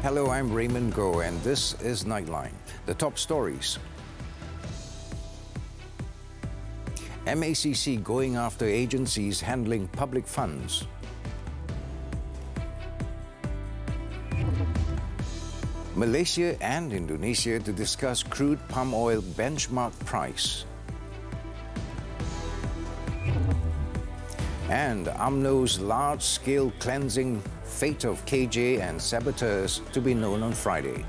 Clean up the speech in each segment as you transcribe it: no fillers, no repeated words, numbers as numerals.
Hello, I'm Raymond Go, and this is Nightline. The top stories. MACC going after agencies handling public funds. Malaysia and Indonesia to discuss crude palm oil benchmark price. And UMNO's large-scale cleansing fate of KJ and saboteurs to be known on Friday.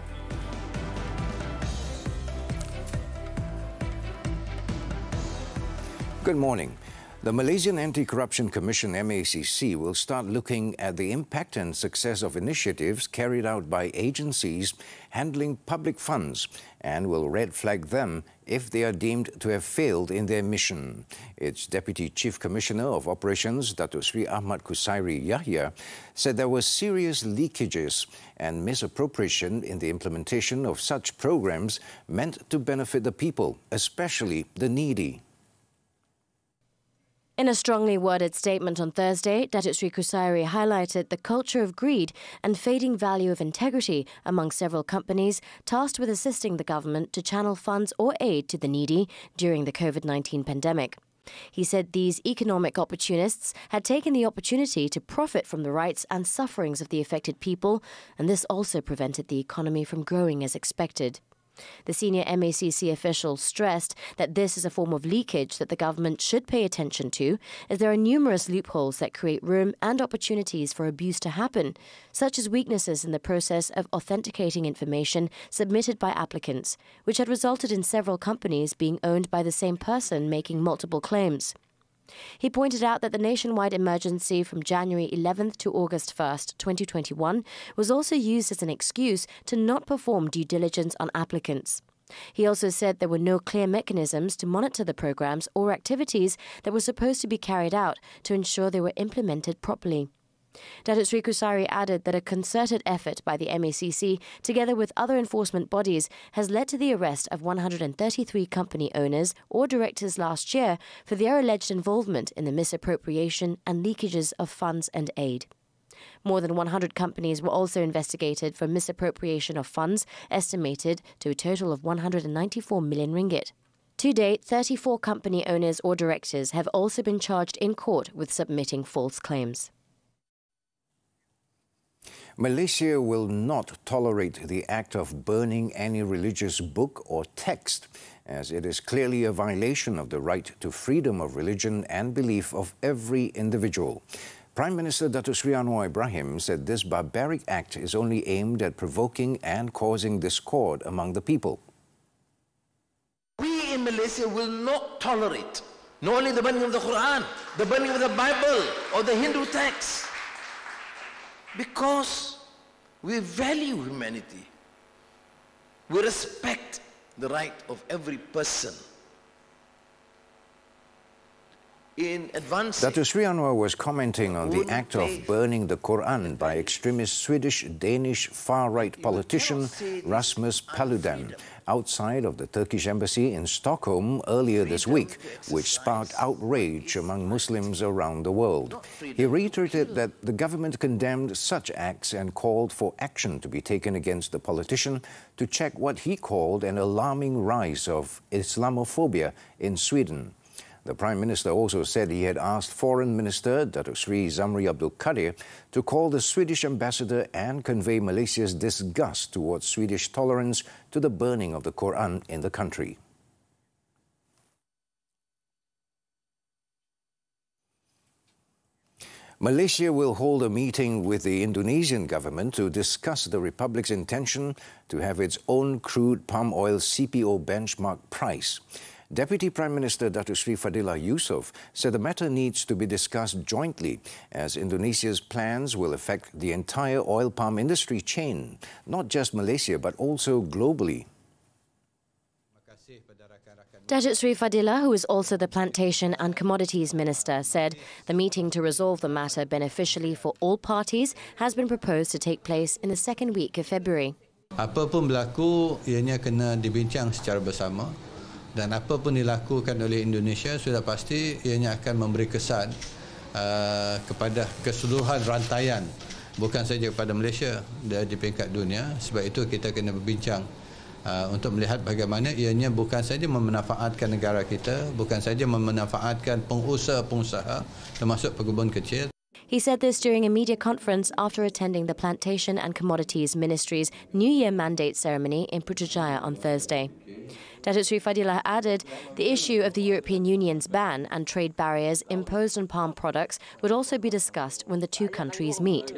Good morning. The Malaysian Anti-Corruption Commission MACC will start looking at the impact and success of initiatives carried out by agencies handling public funds and will red flag them if they are deemed to have failed in their mission. Its Deputy Chief Commissioner of Operations, Datuk Sri Ahmad Kusairi Yahya, said there were serious leakages and misappropriation in the implementation of such programs meant to benefit the people, especially the needy. In a strongly worded statement on Thursday, Datuk Sri Kusairi highlighted the culture of greed and fading value of integrity among several companies tasked with assisting the government to channel funds or aid to the needy during the COVID-19 pandemic. He said these economic opportunists had taken the opportunity to profit from the rights and sufferings of the affected people, and this also prevented the economy from growing as expected. The senior MACC official stressed that this is a form of leakage that the government should pay attention to, as there are numerous loopholes that create room and opportunities for abuse to happen, such as weaknesses in the process of authenticating information submitted by applicants, which had resulted in several companies being owned by the same person making multiple claims. He pointed out that the nationwide emergency from January 11th to August 1st, 2021 was also used as an excuse to not perform due diligence on applicants. He also said there were no clear mechanisms to monitor the programs or activities that were supposed to be carried out to ensure they were implemented properly. Datuk Sri Kusairi added that a concerted effort by the MACC, together with other enforcement bodies, has led to the arrest of 133 company owners or directors last year for their alleged involvement in the misappropriation and leakages of funds and aid. More than 100 companies were also investigated for misappropriation of funds, estimated to a total of 194 million ringgit. To date, 34 company owners or directors have also been charged in court with submitting false claims. Malaysia will not tolerate the act of burning any religious book or text, as it is clearly a violation of the right to freedom of religion and belief of every individual. Prime Minister Datuk Sri Anwar Ibrahim said this barbaric act is only aimed at provoking and causing discord among the people. We in Malaysia will not tolerate not only the burning of the Quran, the burning of the Bible or the Hindu text, because we value humanity. We respect the right of every person. In advance, Datuk Sri Anwar was commenting on the act of burning the Quran by extremist Swedish-Danish far-right politician Rasmus Paludan outside of the Turkish embassy in Stockholm earlier this week, which sparked outrage among Muslims around the world. He reiterated that the government condemned such acts and called for action to be taken against the politician to check what he called an alarming rise of Islamophobia in Sweden. The Prime Minister also said he had asked Foreign Minister Datuk Sri Zamri Abdul Kadir to call the Swedish ambassador and convey Malaysia's disgust towards Swedish tolerance to the burning of the Quran in the country. Malaysia will hold a meeting with the Indonesian government to discuss the Republic's intention to have its own crude palm oil CPO benchmark price. Deputy Prime Minister Datuk Sri Fadilah Yusof said the matter needs to be discussed jointly, as Indonesia's plans will affect the entire oil palm industry chain, not just Malaysia but also globally. Datuk Sri Fadilah, who is also the Plantation and Commodities Minister, said the meeting to resolve the matter beneficially for all parties has been proposed to take place in the second week of February. Apa pun berlaku, ianya kena dibincang secara bersama. Dan apa pun dilakukan oleh Indonesia sudah pasti ianya akan memberi kesan kepada keseluruhan rantaian bukan saja kepada Malaysia, di peringkat dunia. Sebab itu kita kena berbincang untuk melihat bagaimana ianya bukan saja memanfaatkan negara kita, bukan saja memanfaatkan pengusaha-pengusaha termasuk pekebun kecil. He said this during a media conference after attending the Plantation and Commodities Ministry's New Year Mandate ceremony in Putrajaya on Thursday. Datuk Sri Fadilah added the issue of the European Union's ban and trade barriers imposed on palm products would also be discussed when the two countries meet.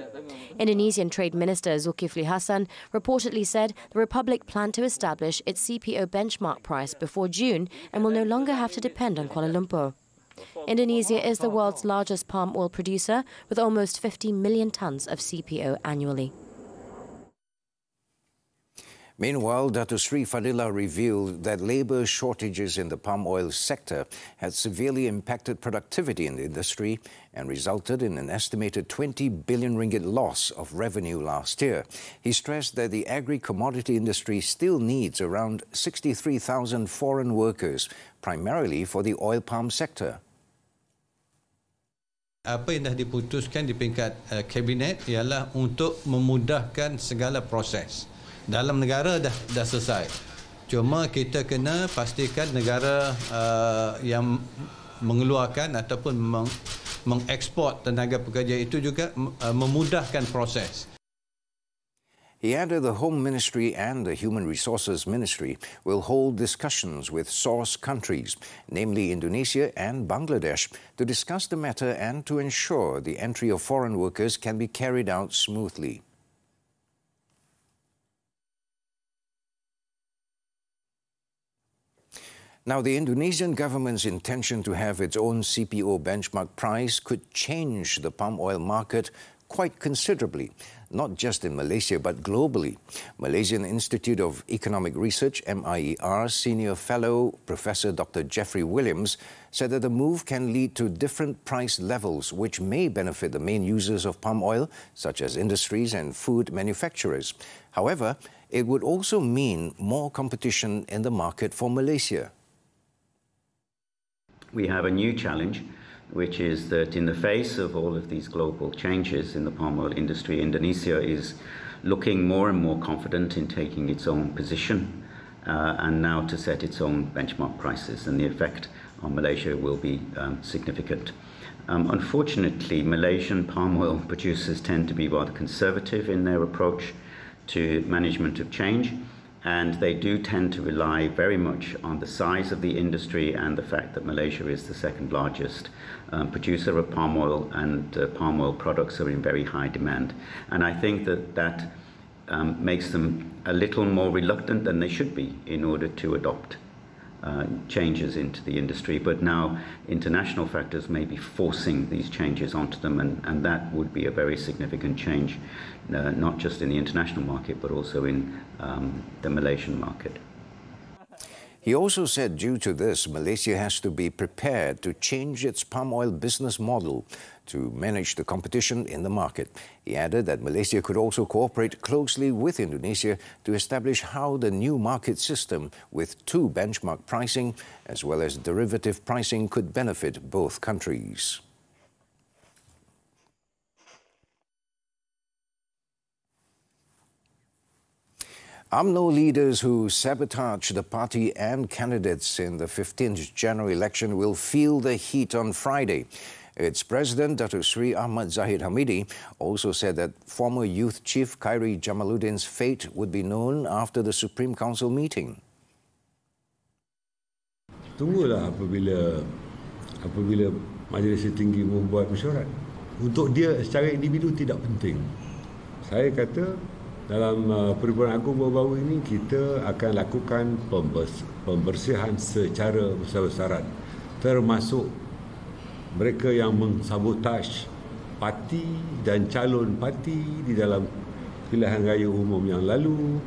Indonesian Trade Minister Zulkifli Hasan reportedly said the Republic planned to establish its CPO benchmark price before June and will no longer have to depend on Kuala Lumpur. Indonesia is the world's largest palm oil producer with almost 50 million tonnes of CPO annually. Meanwhile, Datuk Sri Fadilah revealed that labour shortages in the palm oil sector had severely impacted productivity in the industry and resulted in an estimated 20 billion ringgit loss of revenue last year. He stressed that the agri-commodity industry still needs around 63,000 foreign workers, primarily for the oil palm sector. Apa yang dah diputuskan di peringkat kabinet ialah untuk memudahkan segala proses. Dalam negara dah selesai. Cuma kita kena pastikan negara yang mengeluarkan ataupun mengeksport tenaga pekerja itu juga memudahkan proses. He added the Home Ministry and the Human Resources Ministry will hold discussions with source countries, namely Indonesia and Bangladesh, to discuss the matter and to ensure the entry of foreign workers can be carried out smoothly. Now, the Indonesian government's intention to have its own CPO benchmark price could change the palm oil market quite considerably, not just in Malaysia but globally. Malaysian Institute of Economic Research, MIER, Senior Fellow Professor Dr. Jeffrey Williams said that the move can lead to different price levels which may benefit the main users of palm oil, such as industries and food manufacturers. However, it would also mean more competition in the market for Malaysia. We have a new challenge, which is that in the face of all of these global changes in the palm oil industry, Indonesia is looking more and more confident in taking its own position and now to set its own benchmark prices, and the effect on Malaysia will be significant. Unfortunately, Malaysian palm oil producers tend to be rather conservative in their approach to management of change, and they do tend to rely very much on the size of the industry and the fact that Malaysia is the second largest producer of palm oil, and palm oil products are in very high demand. And I think that makes them a little more reluctant than they should be in order to adopt changes into the industry. But now international factors may be forcing these changes onto them, and that would be a very significant change, not just in the international market but also in the Malaysian market. He also said due to this, Malaysia has to be prepared to change its palm oil business model to manage the competition in the market. He added that Malaysia could also cooperate closely with Indonesia to establish how the new market system with two benchmark pricing as well as derivative pricing could benefit both countries. UMNO leaders who sabotage the party and candidates in the 15th January election will feel the heat on Friday. Its president, Datuk Sri Ahmad Zahid Hamidi, also said that former youth chief Khairi Jamaluddin's fate would be known after the Supreme Council meeting. Tunggulah apabila Majlis Tinggi membuat mesyuarat. Untuk dia secara individu tidak penting. Saya kata dalam Perhimpunan Agung baru-baru ini kita akan lakukan pembersihan secara besar-besaran, termasuk mereka yang mensabotaj parti dan calon parti di dalam pilihan raya umum yang lalu,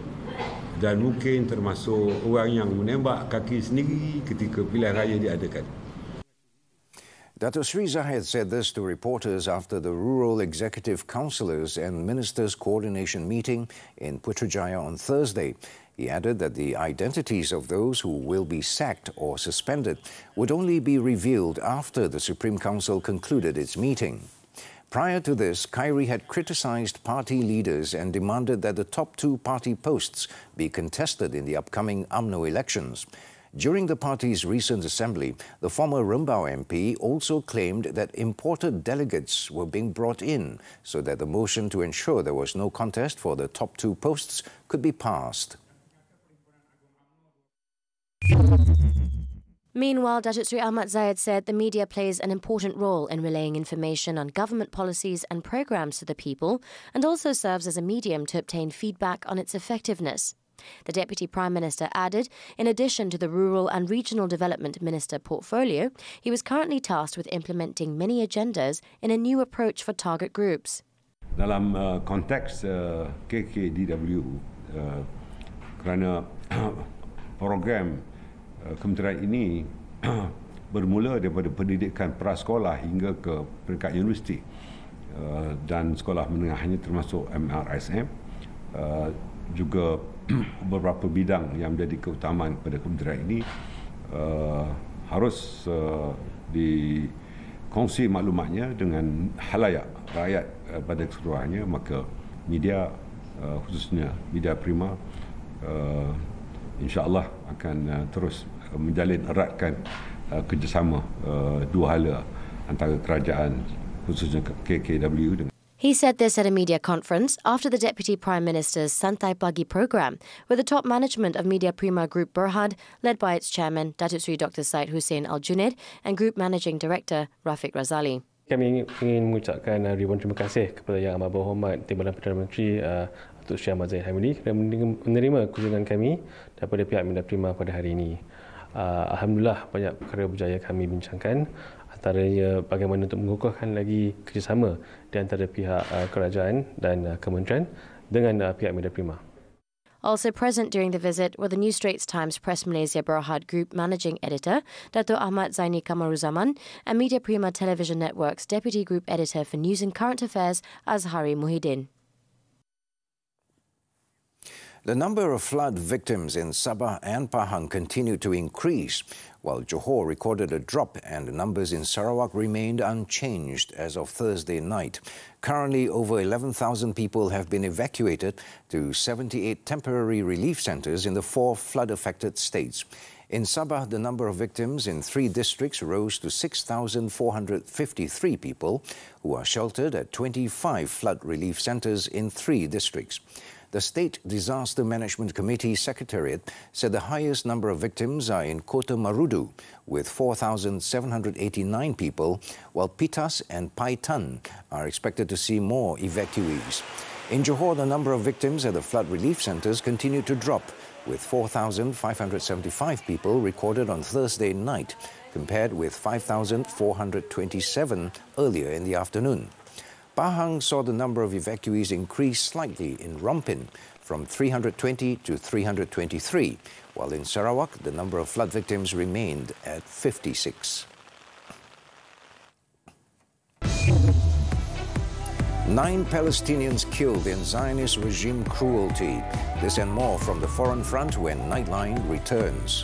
dan mungkin termasuk orang yang menembak kaki sendiri ketika pilihan raya diadakan. Datuk Sri Zahid said this to reporters after the Rural Executive Councillors and Ministers Coordination meeting in Putrajaya on Thursday. He added that the identities of those who will be sacked or suspended would only be revealed after the Supreme Council concluded its meeting. Prior to this, Khairi had criticized party leaders and demanded that the top 2 party posts be contested in the upcoming UMNO elections. During the party's recent assembly, the former Rembau MP also claimed that imported delegates were being brought in so that the motion to ensure there was no contest for the top 2 posts could be passed. Meanwhile, Datuk Seri Ahmad Zayed said the media plays an important role in relaying information on government policies and programs to the people and also serves as a medium to obtain feedback on its effectiveness. The Deputy Prime Minister added, in addition to the Rural and Regional Development Minister portfolio, he was currently tasked with implementing many agendas in a new approach for target groups. Dalam konteks KKDW, kerana program kementerian ini bermula daripada pendidikan prasekolah hingga ke peringkat universiti dan sekolah menengahnya termasuk MRSM, juga beberapa bidang yang menjadi keutamaan pada kementerian ini harus dikongsi maklumatnya dengan halayak rakyat pada keseluruhannya. Maka media, khususnya media prima, insya-Allah akan terus menjalin eratkan kerjasama dua hala antara kerajaan khususnya KKW dengan. He said this at a media conference after the Deputy Prime Minister's Santai Pagi program, with the top management of Media Prima Group Berhad, led by its chairman, Datuk Seri Dr. Syed Hussein Al-Junaid, and Group Managing Director, Rafiq Razali. Kami ingin mengucapkan ribuan terima kasih kepada Yang Amat Berhormat Timbalan Perdana Menteri Datuk Seri Ahmad Zahid Hamidi kerana menerima kunjungan kami daripada pihak Media Prima pada hari ini. Alhamdulillah, banyak perkara berjaya kami bincangkan, antaranya bagaimana untuk mengukuhkan lagi kerjasama di antara pihak kerajaan dan kementerian dengan pihak Media Prima. Also present during the visit were the New Straits Times Press Malaysia Berhad Group Managing Editor, Dato' Ahmad Zaini Kamaruzaman, and Media Prima Television Network's Deputy Group Editor for News and Current Affairs, Azhari Muhyiddin. The number of flood victims in Sabah and Pahang continued to increase, while Johor recorded a drop and the numbers in Sarawak remained unchanged as of Thursday night. Currently, over 11,000 people have been evacuated to 78 temporary relief centres in the 4 flood-affected states. In Sabah, the number of victims in 3 districts rose to 6,453 people, who are sheltered at 25 flood relief centres in 3 districts. The State Disaster Management Committee Secretariat said the highest number of victims are in Kota Marudu, with 4,789 people, while Pitas and Paitan are expected to see more evacuees. In Johor, the number of victims at the flood relief centres continued to drop, with 4,575 people recorded on Thursday night, compared with 5,427 earlier in the afternoon. Pahang saw the number of evacuees increase slightly in Rompin from 320 to 323, while in Sarawak the number of flood victims remained at 56. 9 Palestinians killed in Zionist regime cruelty. This and more from the Foreign Front when Nightline returns.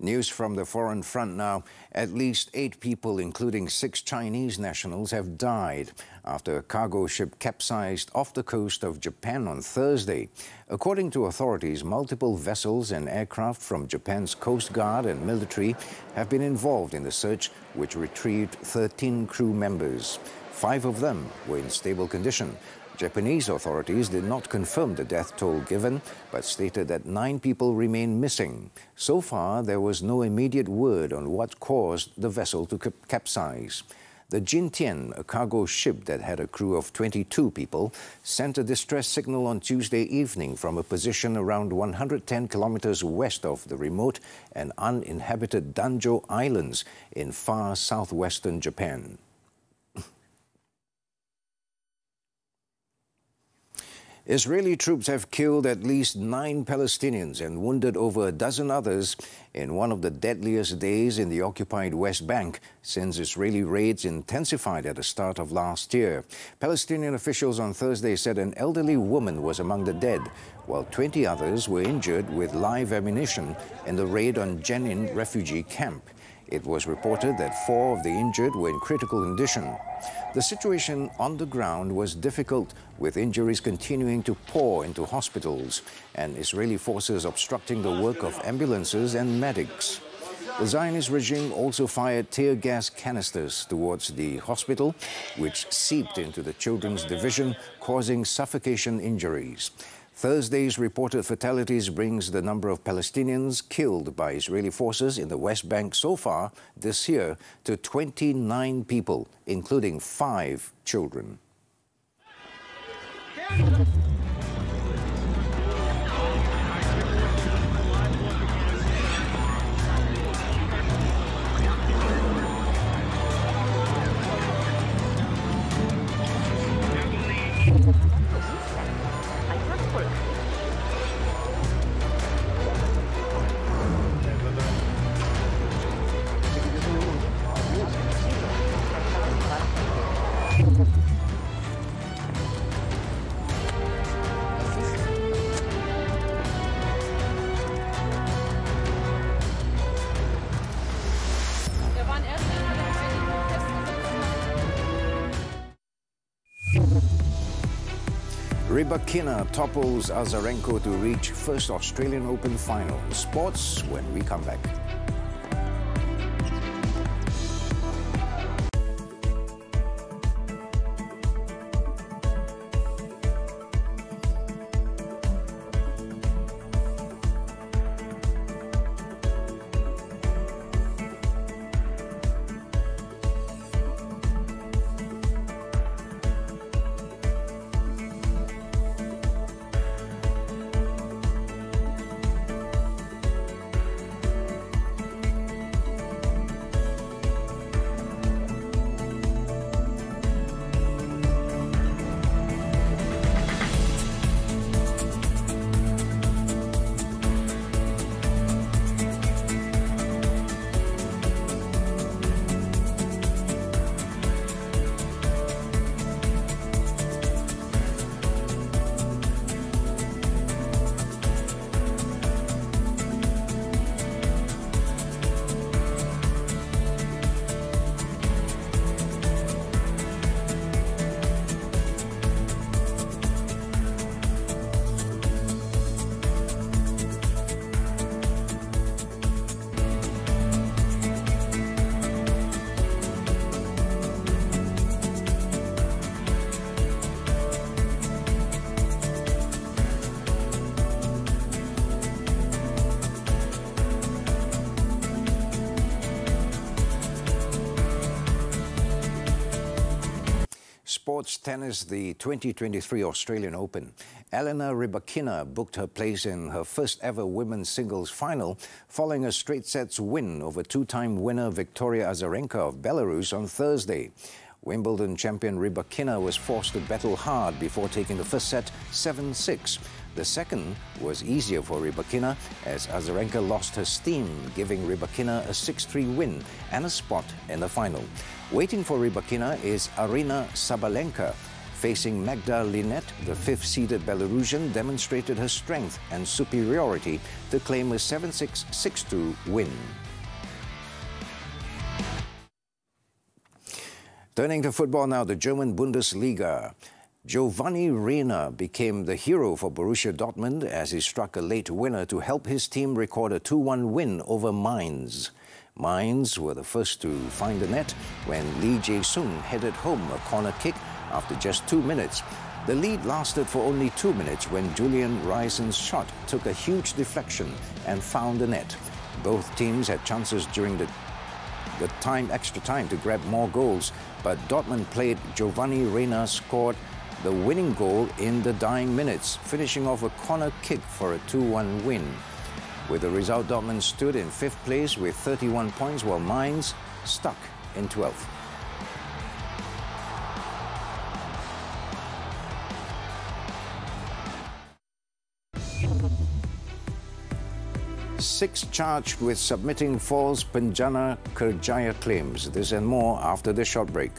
News from the foreign front now. At least 8 people, including 6 Chinese nationals, have died after a cargo ship capsized off the coast of Japan on Thursday. According to authorities, multiple vessels and aircraft from Japan's Coast Guard and military have been involved in the search, which retrieved 13 crew members. 5 of them were in stable condition. Japanese authorities did not confirm the death toll given, but stated that 9 people remain missing. So far, there was no immediate word on what caused the vessel to capsize. The Jintian, a cargo ship that had a crew of 22 people, sent a distress signal on Tuesday evening from a position around 110 kilometers west of the remote and uninhabited Danjo Islands in far southwestern Japan. Israeli troops have killed at least 9 Palestinians and wounded over a dozen others in one of the deadliest days in the occupied West Bank since Israeli raids intensified at the start of last year. Palestinian officials on Thursday said an elderly woman was among the dead, while 20 others were injured with live ammunition in the raid on Jenin refugee camp. It was reported that 4 of the injured were in critical condition. The situation on the ground was difficult, with injuries continuing to pour into hospitals and Israeli forces obstructing the work of ambulances and medics. The Zionist regime also fired tear gas canisters towards the hospital, which seeped into the children's division, causing suffocation injuries. Thursday's reported fatalities brings the number of Palestinians killed by Israeli forces in the West Bank so far this year to 29 people, including 5 children. Rybakina topples Azarenka to reach first Australian Open final. Sports when we come back. Sports tennis, the 2023 Australian Open. Elena Rybakina booked her place in her first ever women's singles final following a straight sets win over 2-time winner Victoria Azarenka of Belarus on Thursday. Wimbledon champion Rybakina was forced to battle hard before taking the first set 7-6. The second was easier for Rybakina as Azarenka lost her steam, giving Rybakina a 6-3 win and a spot in the final. Waiting for Rybakina is Aryna Sabalenka, Facing Magda Linette, the fifth-seeded Belarusian demonstrated her strength and superiority to claim a 7-6, 6-2 win. Turning to football now, the German Bundesliga. Giovanni Reina became the hero for Borussia Dortmund as he struck a late winner to help his team record a 2-1 win over Mainz. Mainz were the first to find the net when Lee Jae-sung headed home a corner kick after just 2 minutes. The lead lasted for only 2 minutes when Julian Reisen's shot took a huge deflection and found the net. Both teams had chances during the extra time to grab more goals, but Dortmund played Giovanni Reina scored the winning goal in the dying minutes, finishing off a corner kick for a 2-1 win. With the result, Dortmund stood in 5th place with 31 points, while Mainz stuck in 12th. Six charged with submitting false Penjana Kerjaya claims. This and more after the short break.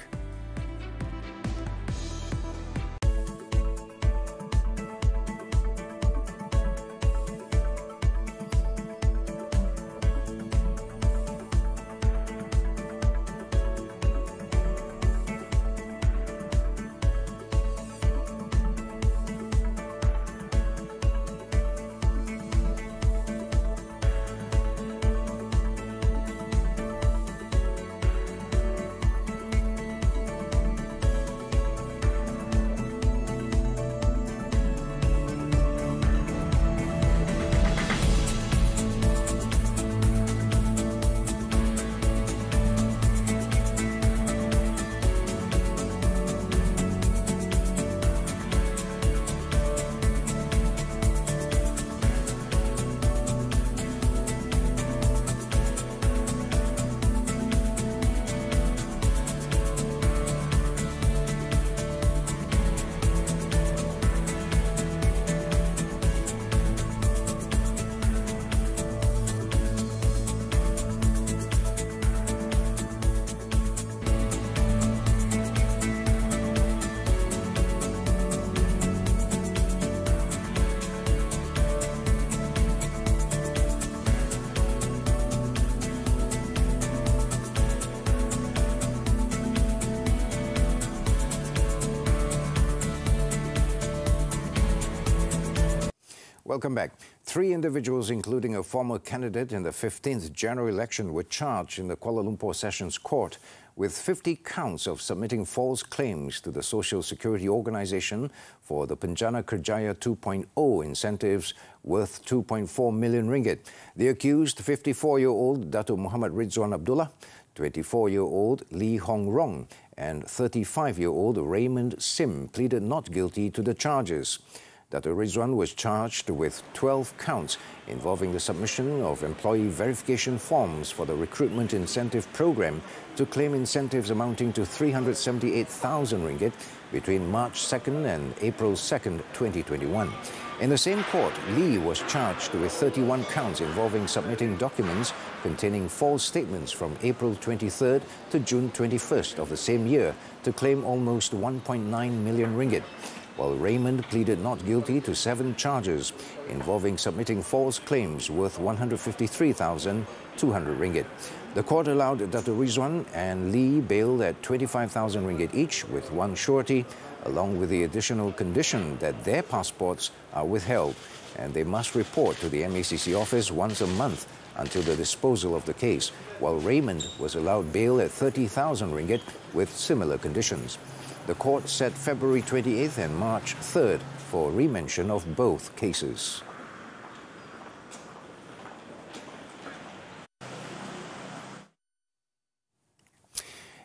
Welcome back. 3 individuals, including a former candidate in the 15th general election, were charged in the Kuala Lumpur Sessions Court with 50 counts of submitting false claims to the Social Security Organisation for the Penjana Kerjaya 2.0 incentives worth 2.4 million ringgit. The accused, 54-year-old Datuk Muhammad Ridzuan Abdullah, 24-year-old Lee Hong Rong, and 35-year-old Raymond Sim pleaded not guilty to the charges. Datuk Ridzuan was charged with 12 counts involving the submission of employee verification forms for the recruitment incentive program to claim incentives amounting to 378,000 ringgit between March 2nd and April 2nd, 2021. In the same court, Lee was charged with 31 counts involving submitting documents containing false statements from April 23rd to June 21st of the same year to claim almost 1.9 million ringgit. While Raymond pleaded not guilty to 7 charges involving submitting false claims worth 153,200 ringgit. The court allowed Datuk Ridzuan and Lee bail at 25,000 ringgit each with 1 surety, along with the additional condition that their passports are withheld and they must report to the MACC office once a month until the disposal of the case, while Raymond was allowed bail at 30,000 ringgit with similar conditions. The court set February 28th and March 3rd for remention of both cases.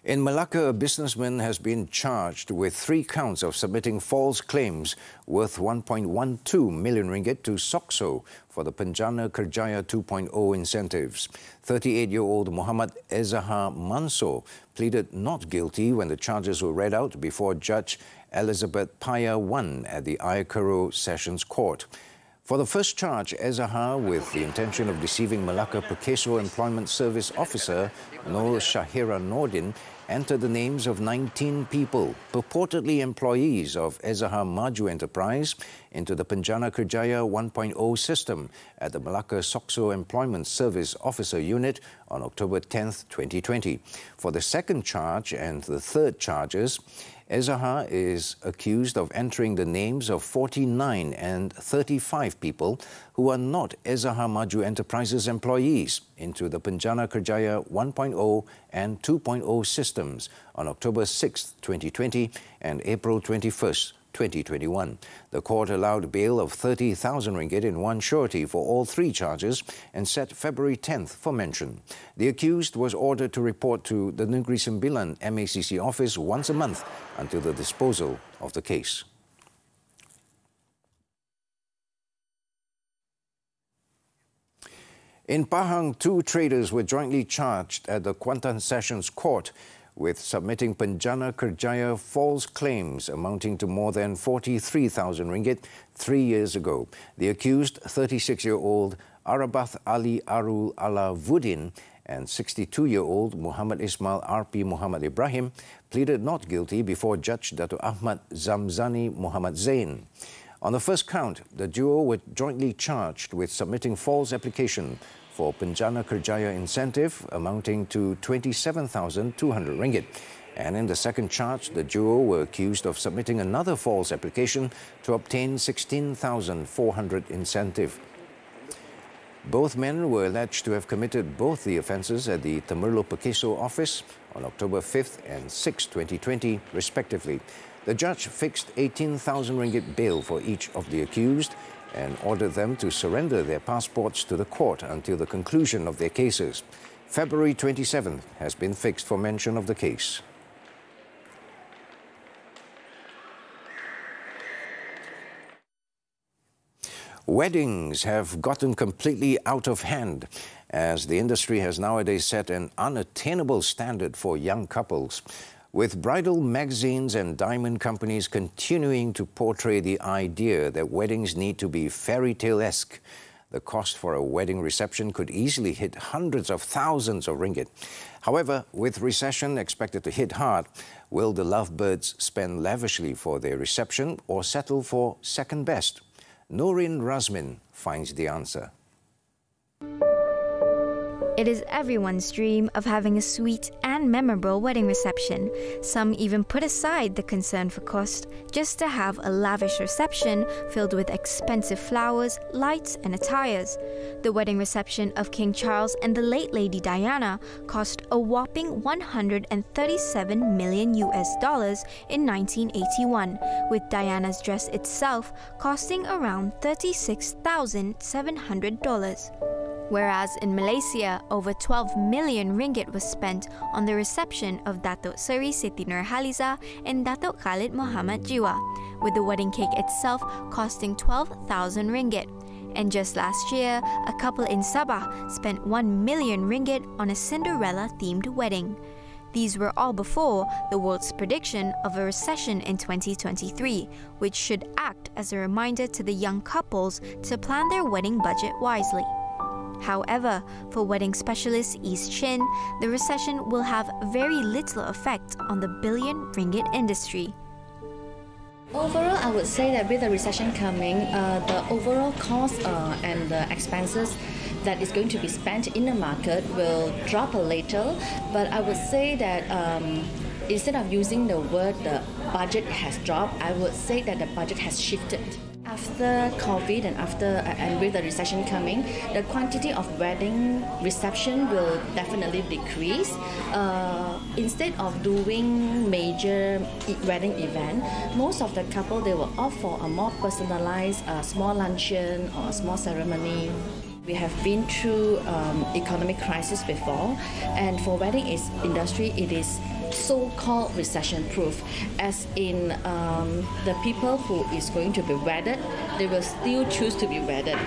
In Malacca, a businessman has been charged with 3 counts of submitting false claims worth 1.12 million ringgit to SOCSO for the Penjana Kerjaya 2.0 incentives. 38-year-old Muhammad Ezahar Mansour pleaded not guilty when the charges were read out before Judge Elizabeth Paya 1 at the Ayakaro Sessions Court. For the first charge, Ezahar, with the intention of deceiving Malacca Perkeso Employment Service Officer Nur Shahira Nordin, entered the names of 19 people, purportedly employees of Ezahar Maju Enterprise, into the Penjana Kerjaya 1.0 system at the Malacca Sokso Employment Service Officer Unit on October 10, 2020. For the second charge and the third charges, Ezahar is accused of entering the names of 49 and 35 people who are not Ezahar Maju Enterprises employees into the Penjana Kerjaya 1.0 and 2.0 systems on October 6, 2020 and April 21, 2021. The court allowed bail of 30,000 ringgit in one surety for all three charges and set February 10th for mention. The accused was ordered to report to the Negeri Sembilan MACC office once a month until the disposal of the case. In Pahang, two traders were jointly charged at the Kuantan Sessions Court with submitting Penjana Kerjaya false claims amounting to more than 43,000 ringgit 3 years ago. The accused, 36-year-old Arabath Ali Arul Alavuddin and 62-year-old Muhammad Ismail RP Muhammad Ibrahim, pleaded not guilty before Judge Dato' Ahmad Zamzani Muhammad Zain. On the first count, the duo were jointly charged with submitting false application for Penjana Kerjaya incentive amounting to 27,200 ringgit. And in the second charge, the duo were accused of submitting another false application to obtain 16,400 incentive. Both men were alleged to have committed both the offences at the Temerloh Pekeso office on October 5th and 6, 2020, respectively. The judge fixed 18,000 ringgit bail for each of the accused and ordered them to surrender their passports to the court until the conclusion of their cases. February 27th has been fixed for mention of the case. Weddings have gotten completely out of hand as the industry has nowadays set an unattainable standard for young couples. With bridal magazines and diamond companies continuing to portray the idea that weddings need to be fairy tale-esque, the cost for a wedding reception could easily hit hundreds of thousands of ringgit. However, with recession expected to hit hard, will the lovebirds spend lavishly for their reception or settle for second best? Noreen Razmin finds the answer. It is everyone's dream of having a sweet and memorable wedding reception. Some even put aside the concern for cost just to have a lavish reception filled with expensive flowers, lights and attires. The wedding reception of King Charles and the late Lady Diana cost a whopping $137 million in 1981, with Diana's dress itself costing around $36,700. Whereas in Malaysia, over 12 million ringgit was spent on the reception of Datuk Seri Siti Nurhaliza and Datuk Khalid Muhammad Jiwa, with the wedding cake itself costing 12,000 ringgit. And just last year, a couple in Sabah spent 1 million ringgit on a Cinderella-themed wedding. These were all before the world's prediction of a recession in 2023, which should act as a reminder to the young couples to plan their wedding budget wisely. However, for wedding specialist East Chin, the recession will have very little effect on the billion ringgit industry. Overall, I would say that with the recession coming, the overall cost and the expenses that is going to be spent in the market will drop a little. But I would say that instead of using the word the budget has dropped, I would say that the budget has shifted. After COVID and with the recession coming, the quantity of wedding reception will definitely decrease. Instead of doing major wedding event, most of the couple, they will opt for a more personalized small luncheon or a small ceremony. We have been through economic crisis before, and for wedding industry, it is so-called recession-proof, as in the people who is going to be wedded, they will still choose to be wedded.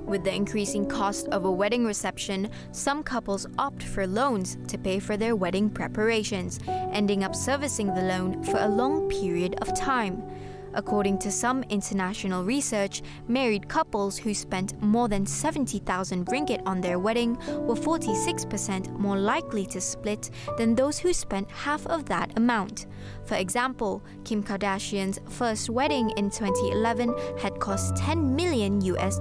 With the increasing cost of a wedding reception, some couples opt for loans to pay for their wedding preparations, ending up servicing the loan for a long period of time. According to some international research, married couples who spent more than 70,000 ringgit on their wedding were 46% more likely to split than those who spent half of that amount. For example, Kim Kardashian's first wedding in 2011 had cost $10 million US,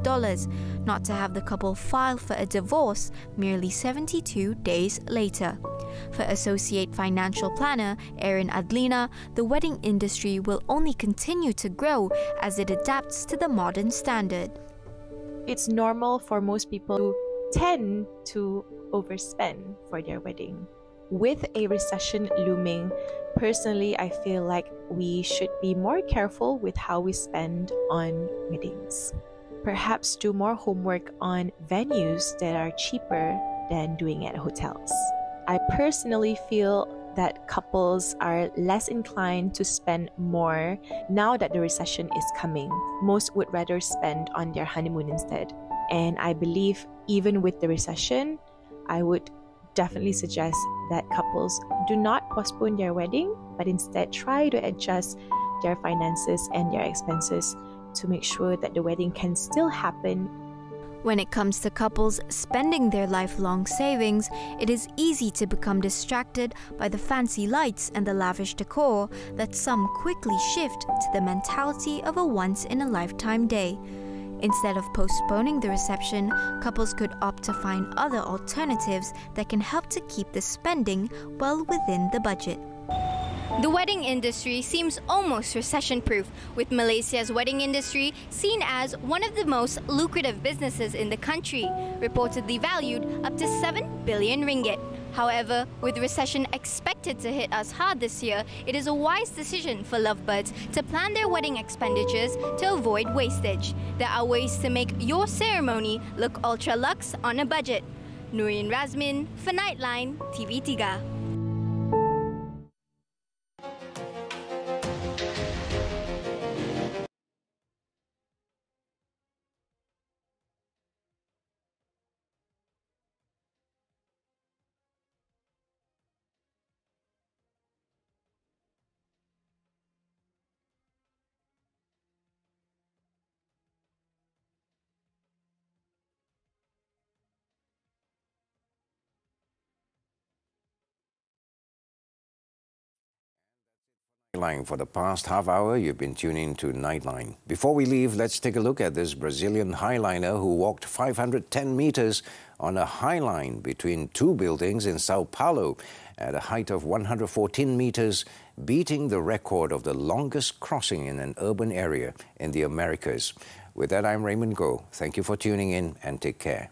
not to have the couple file for a divorce merely 72 days later. For Associate Financial Planner Erin Adlina, the wedding industry will only continue to grow as it adapts to the modern standard. It's normal for most people to tend to overspend for their wedding. With a recession looming, personally, I feel like we should be more careful with how we spend on weddings. Perhaps do more homework on venues that are cheaper than doing at hotels. I personally feel that couples are less inclined to spend more now that the recession is coming. Most would rather spend on their honeymoon instead. And I believe even with the recession, I would definitely suggest that couples do not postpone their wedding, but instead try to adjust their finances and their expenses to make sure that the wedding can still happen. When it comes to couples spending their lifelong savings, it is easy to become distracted by the fancy lights and the lavish decor that some quickly shift to the mentality of a once-in-a-lifetime day. Instead of postponing the reception, couples could opt to find other alternatives that can help to keep the spending well within the budget. The wedding industry seems almost recession-proof, with Malaysia's wedding industry seen as one of the most lucrative businesses in the country, reportedly valued up to 7 billion ringgit. However, with recession expected to hit us hard this year, it is a wise decision for lovebirds to plan their wedding expenditures to avoid wastage. There are ways to make your ceremony look ultra-luxe on a budget. Nurin Razmin for Nightline, TV3. For the past half hour, you've been tuning to Nightline. Before we leave, let's take a look at this Brazilian highliner who walked 510 meters on a high line between two buildings in Sao Paulo at a height of 114 meters, beating the record of the longest crossing in an urban area in the Americas. With that, I'm Raymond Goh. Thank you for tuning in and take care.